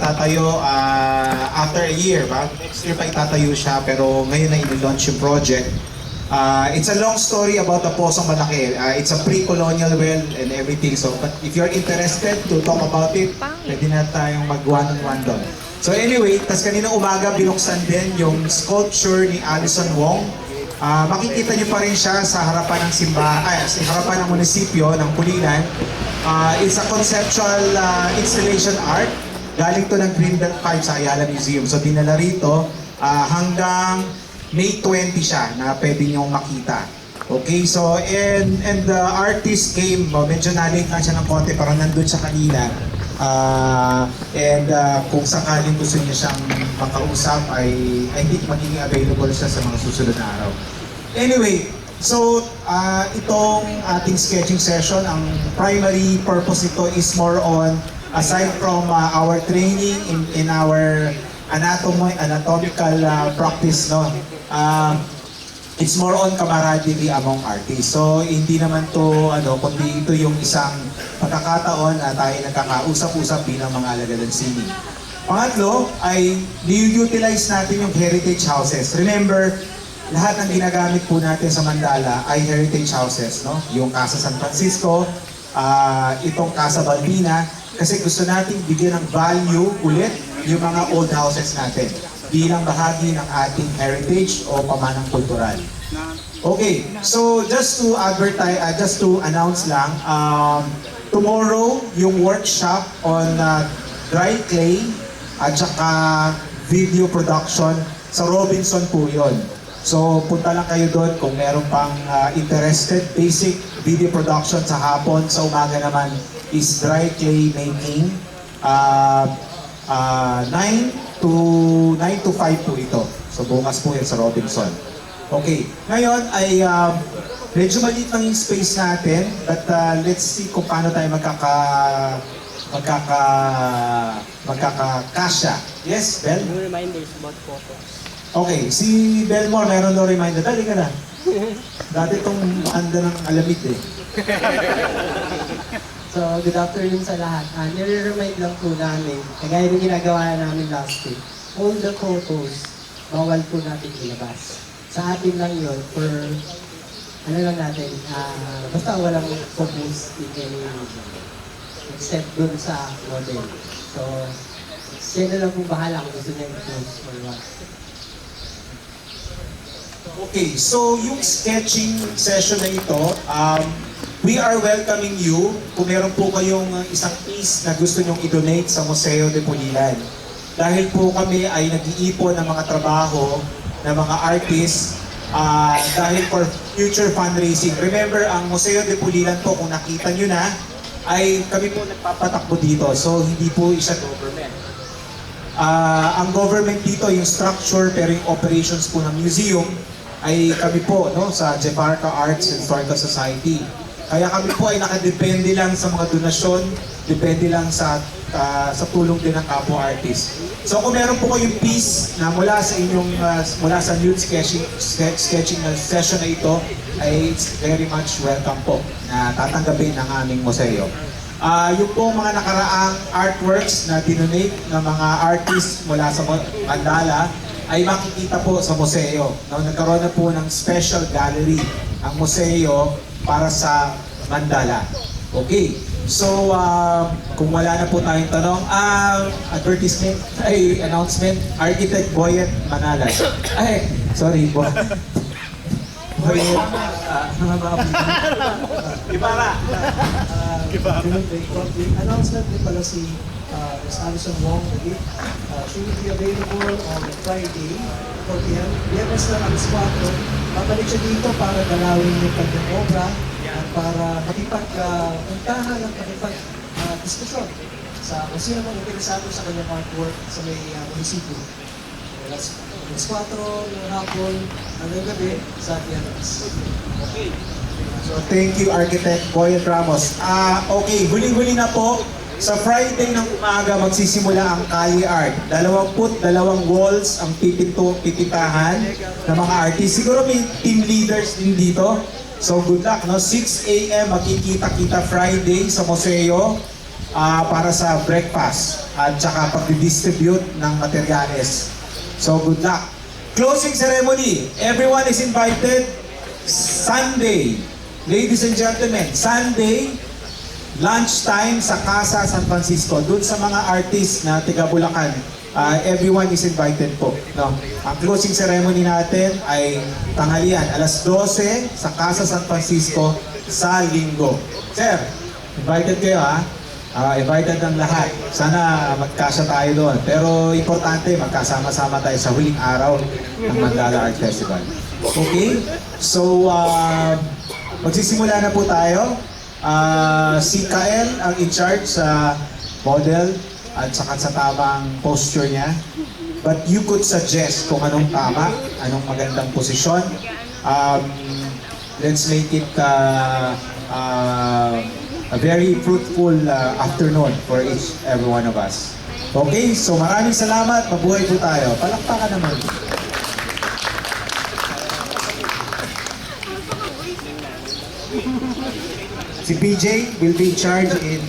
Tatayo after a year, ba? Next year pa itatayo siya, pero ngayon na i-launch yung project. It's a long story about the Pozong Malaki. It's a pre-colonial well and everything. So, but if you're interested to talk about it, pwede na tayong mag-one-on-one doon. So anyway, tas kaninang umaga binuksan din yung sculpture ni Alison Wong. Makikita niyo pa rin siya sa harapan ng sa harapan ng munisipyo ng Pulilan. It's a conceptual installation art. Galing to ng Greenbelt 5 sa Ayala Museum. So dinala rito hanggang May 20 siya na pwede niyong makita. Okay, so and the artist came, medyo na-late na siya ng konti, parang nandun siya kanina. Kung sakaling gusto niya siyang makausap ay I think magiging available siya sa mga susunod na araw. Anyway, so itong ating sketching session, ang primary purpose nito is more on, aside from our training in our anatomical practice, no, it's more on camaraderie among artists. So hindi naman to kundi ito yung isang pagkakataon na tayo nagkakausap-usap bilang mga alagad ng sining. Pangatlo ay ni-utilize natin yung heritage houses. Remember, lahat ng ginagamit po natin sa Mandala ay heritage houses, no? Yung Casa San Francisco, itong Casa Balbina, kasi gusto nating bigyan ng value ulit yung mga old houses natin bilang bahagi ng ating heritage o pamanang kultural. Okay, so just to advertise, just to announce lang, tomorrow yung workshop on dry clay at saka video production sa Robinson po yun. So punta lang kayo doon kung meron pang interested. Basic video production sa hapon, sa umaga naman is dry clay making. 9 to 5 po ito. So bukas po yan sa Robinson. Okay, ngayon ay medyo maliit lang yung space natin, but let's see kung paano tayo magkakasya. Yes, Bel? Yung reminders about photos. Okay, si Belmore meron daw reminder. Dali ka na. Dati itong anda ng alamid eh. So, good afternoon sa lahat. Nire-remind lang po namin, kagaya ng ginagawa namin last week, all the photos, bawal po natin ilabas. Sa atin lang yun, for, lang natin, basta walang focus in any except dun sa model. So, siya na lang po bahala kung gusto niya i-post or what. Okay, so yung sketching session na ito, we are welcoming you kung meron po kayong isang piece na gusto nyong i-donate sa Museo de Pulilan. Dahil po kami ay nag-iipon ng mga trabaho ng mga artists dahil for future fundraising. Remember, ang Museo de Pulilan po, kung nakita nyo na, ay kami po nagpapatakbo dito. So hindi po isa government. Ang government dito, yung structure, pero yung operations po ng museum, ay kami po, no, sa Jefarca Arts and Historical Society. Kaya kami po ay nakadepende lang sa mga donasyon, depende lang sa tulong din ng kapwa artist. So kung meron po kayong piece na mula sa inyong mula sa nude sketching session na ito, ay it's very much welcome po na tatanggapin ng aming museo. Yung po mga nakaraang artworks na dinonate ng mga artists mula sa Mandala ay makikita po sa museo. Nagkaroon na po ng special gallery ang museo para sa Mandala. Okay, so kung wala na po tayong tanong, advertisement, announcement, Architect Boyet Manalas. Ay, sorry, Boyet. Ibarra. Announcement din pala si Ms. Alison Wong. She will be available on Friday, 4 p.m. Viernes na alas 4. Babalik siya dito para dalawin yung kanyang obra at para makipag-puntahan at makipag-diskusyon sa kung sino mang interesado sa kanyang artwork sa may munisipyo. Alas 4 ng hapon hanggang gabi sa Viernes. Okay. So thank you, Architect Boyet Ramos. Okay, huli-huli na po. Sa Friday ng umaga magsisimula ang Kali Art. 22 walls ang pipintahan ng mga artists. Siguro may team leaders din dito. So good luck, no? 6 a.m. makikita-kita Friday sa museo. para sa breakfast at saka pag-distribute ng materyales. So good luck. Closing ceremony. Everyone is invited. Sunday. Ladies and gentlemen, Sunday, lunchtime sa Casa San Francisco. Doon sa mga artists na tiga Bulacan, everyone is invited po. No? Ang closing ceremony natin ay tanghalian, alas 12 sa Casa San Francisco sa Linggo. Sir, invited kayo ha? Invited ng lahat. Sana magkasya tayo doon. Pero importante, magkasama-sama tayo sa huling araw ng Mandala Art Festival. Okay? So, magsisimula na po tayo. Si Kael ang in charge sa model at saka sa tamang posture niya. But you could suggest kung anong tama, anong magandang posisyon. Let's make it a very fruitful afternoon for every one of us. Okay, so maraming salamat. Mabuhay po tayo. Palakpakan naman. Si PJ will be in charge in